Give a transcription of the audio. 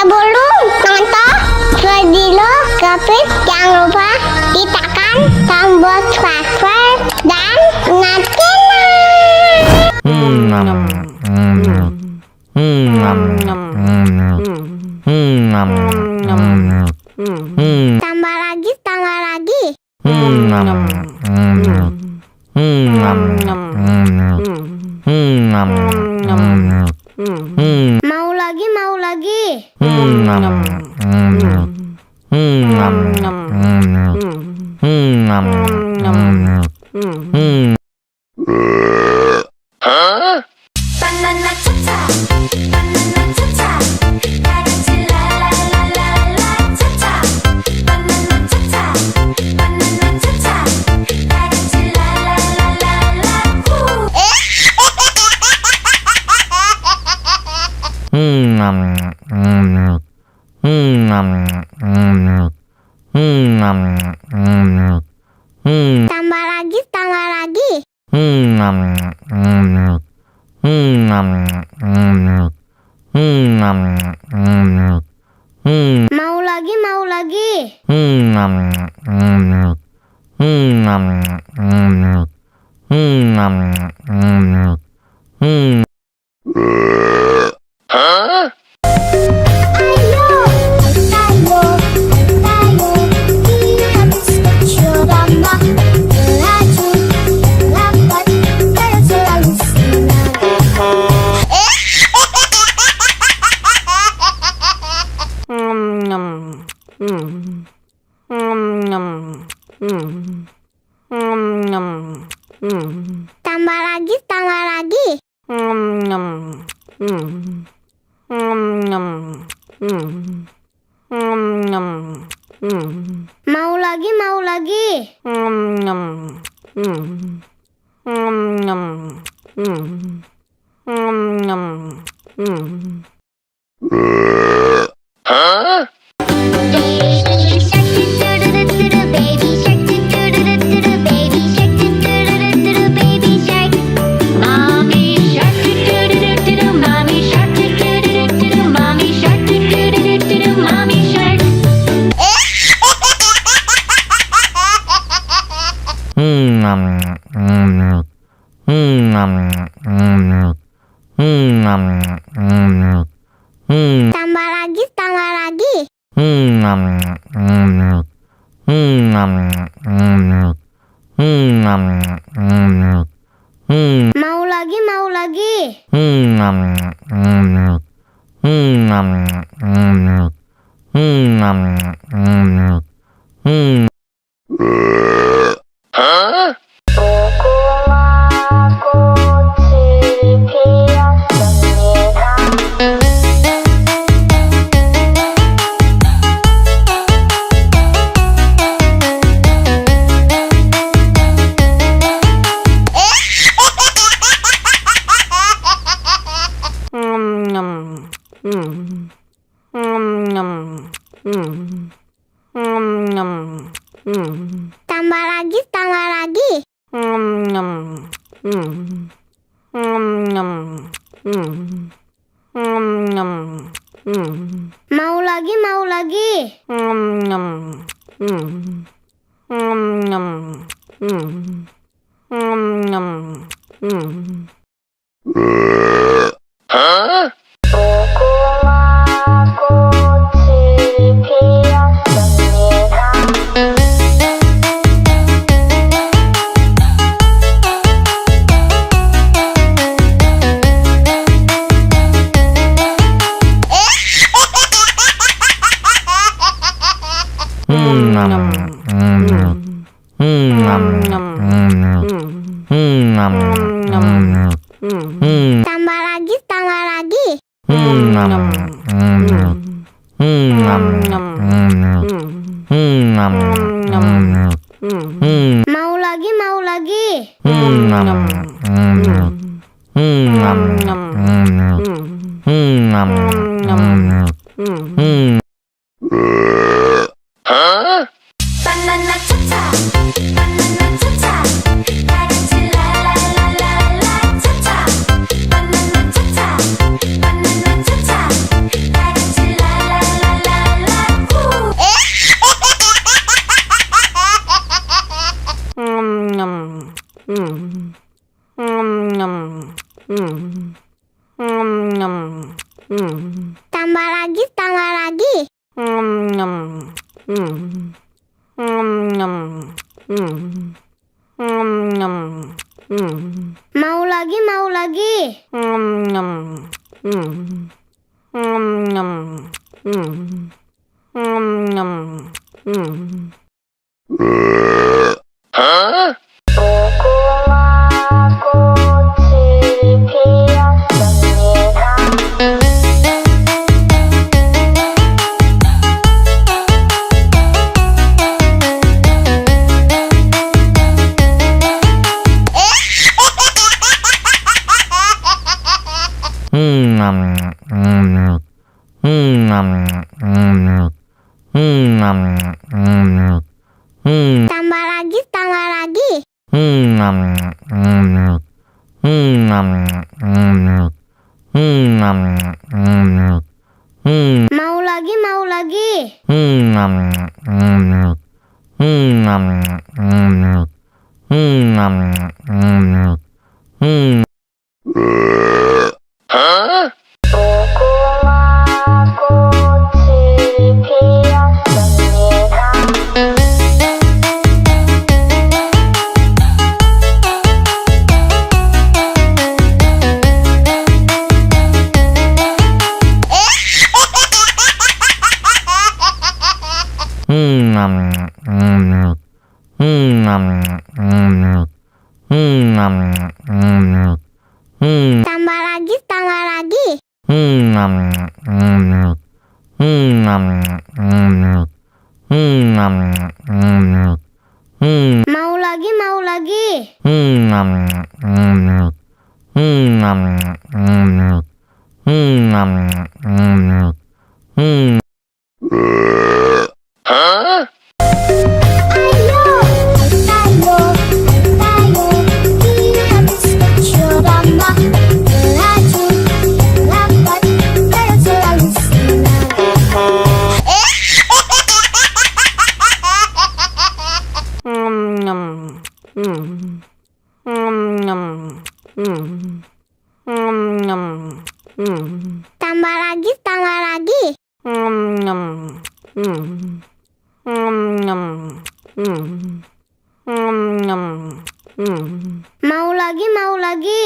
Sebelum nonton video Kepit, jangan lupa tekan tombol subscribe dan nyalakan. Tambah lagi, tambah lagi. Mau lagi, mau lagi. Banana cha-cha, banana cha-cha, 다같이 라라라라라 cha-cha. Banana cha-cha, banana cha-cha, 다같이 라라라라라 후. Tambah lagi, tambah lagi. Mau lagi, mau lagi. Tambah lagi, tambah lagi. Mau lagi, mau lagi. Tambah lagi, tambah lagi. Mau lagi, mau lagi. Tambah lagi, tambah lagi. Mau lagi, mau lagi. Tambah lagi, tambah lagi. Mau lagi, mau lagi. Banana cha-cha, banana cha-cha, 다같이 라라라라라 cha-cha. Banana cha-cha, banana cha-cha, 다같이 라라라라라 Tambah lagi, tambah lagi. Mau lagi, mau lagi. Tambah lagi, tambah lagi. Mau lagi, mau lagi. Tambah lagi, tambah lagi. Mau lagi, mau lagi. Tambah lagi, tambah lagi. Mau lagi, mau lagi.